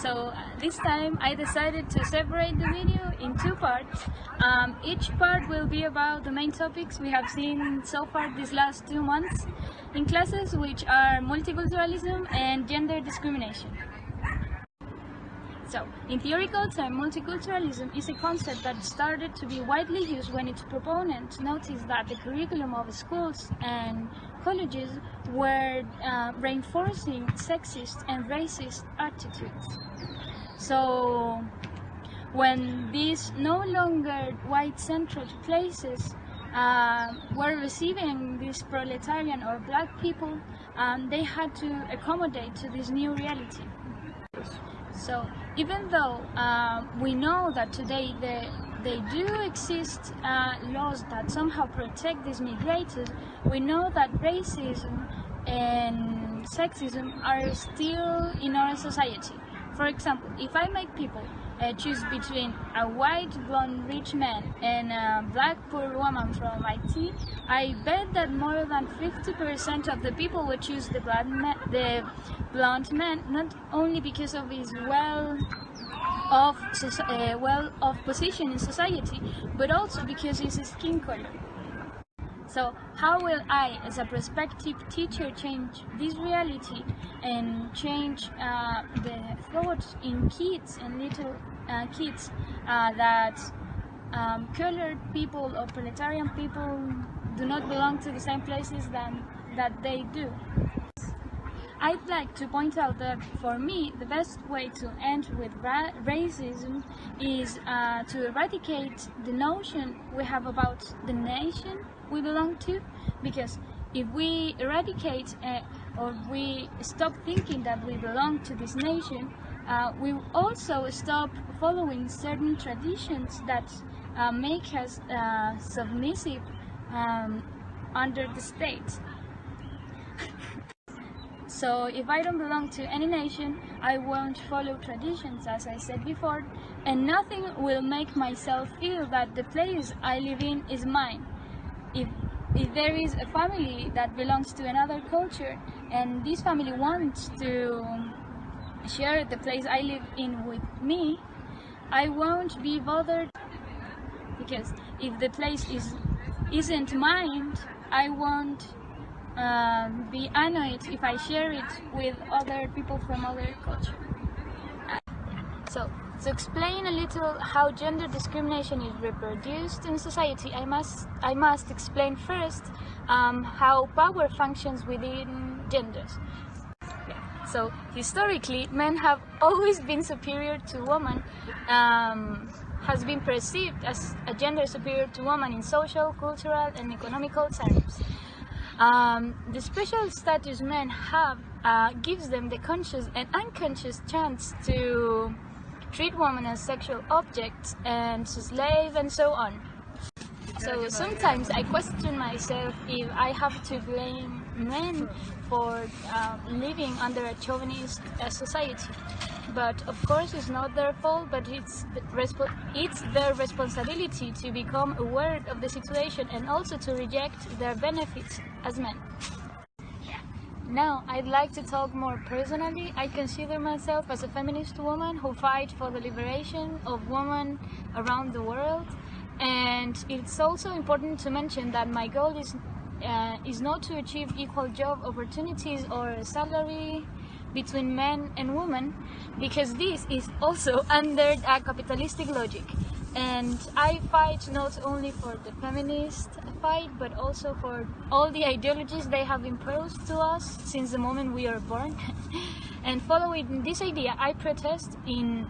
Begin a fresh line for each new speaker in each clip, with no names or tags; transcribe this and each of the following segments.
So this time I decided to separate the video in two parts. Each part will be about the main topics we have seen so far these last 2 months in classes, which are multiculturalism and gender discrimination. So, in theoretical terms, multiculturalism is a concept that started to be widely used when its proponents noticed that the curriculum of schools and colleges were reinforcing sexist and racist attitudes. So, when these no longer white-centered places were receiving these proletarian or black people, they had to accommodate to this new reality. So even though we know that today they do exist laws that somehow protect these migrators, we know that racism and sexism are still in our society. For example, if I make people choose between a white blonde rich man and a black poor woman from IT, I bet that more than 50% of the people would choose the blonde man, not only because of his well-off position in society, but also because of his skin color. So how will I, as a prospective teacher, change this reality and change the thoughts in kids and little kids that colored people or proletarian people do not belong to the same places that they do? I'd like to point out that for me, the best way to end with racism is to eradicate the notion we have about the nation we belong to, because if we eradicate or we stop thinking that we belong to this nation, we also stop following certain traditions that make us submissive under the state. So if I don't belong to any nation, I won't follow traditions, as I said before, and nothing will make myself feel that the place I live in is mine. If there is a family that belongs to another culture and this family wants to share the place I live in with me, I won't be bothered, because if the place isn't mine, I won't be annoyed if I share it with other people from other culture. So, to explain a little how gender discrimination is reproduced in society, I must explain first how power functions within genders. So, historically, men have always been superior to women, has been perceived as a gender superior to women in social, cultural, and economical terms. The special status men have gives them the conscious and unconscious chance to treat women as sexual objects and to slave and so on. So sometimes I question myself if I have to blame men for living under a chauvinist society. But of course it's not their fault, but it's their responsibility to become aware of the situation and also to reject their benefits as men. Now, I'd like to talk more personally. I consider myself as a feminist woman who fights for the liberation of women around the world, and it's also important to mention that my goal is not to achieve equal job opportunities or salary between men and women, because this is also under a capitalistic logic. And I fight not only for the feminist fight, but also for all the ideologies they have imposed to us since the moment we are born. And following this idea, I protest in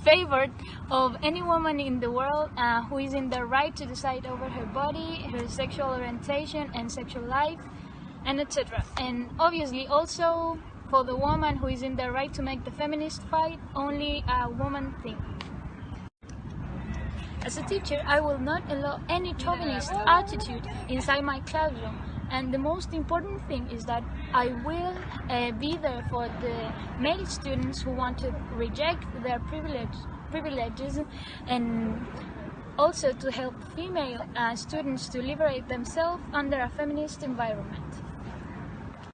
favor of any woman in the world who is in the right to decide over her body, her sexual orientation and sexual life, and etc. And obviously also for the woman who is in the right to make the feminist fight only a woman thing. As a teacher, I will not allow any chauvinist attitude inside my classroom, and the most important thing is that I will be there for the male students who want to reject their privileges, and also to help female students to liberate themselves under a feminist environment.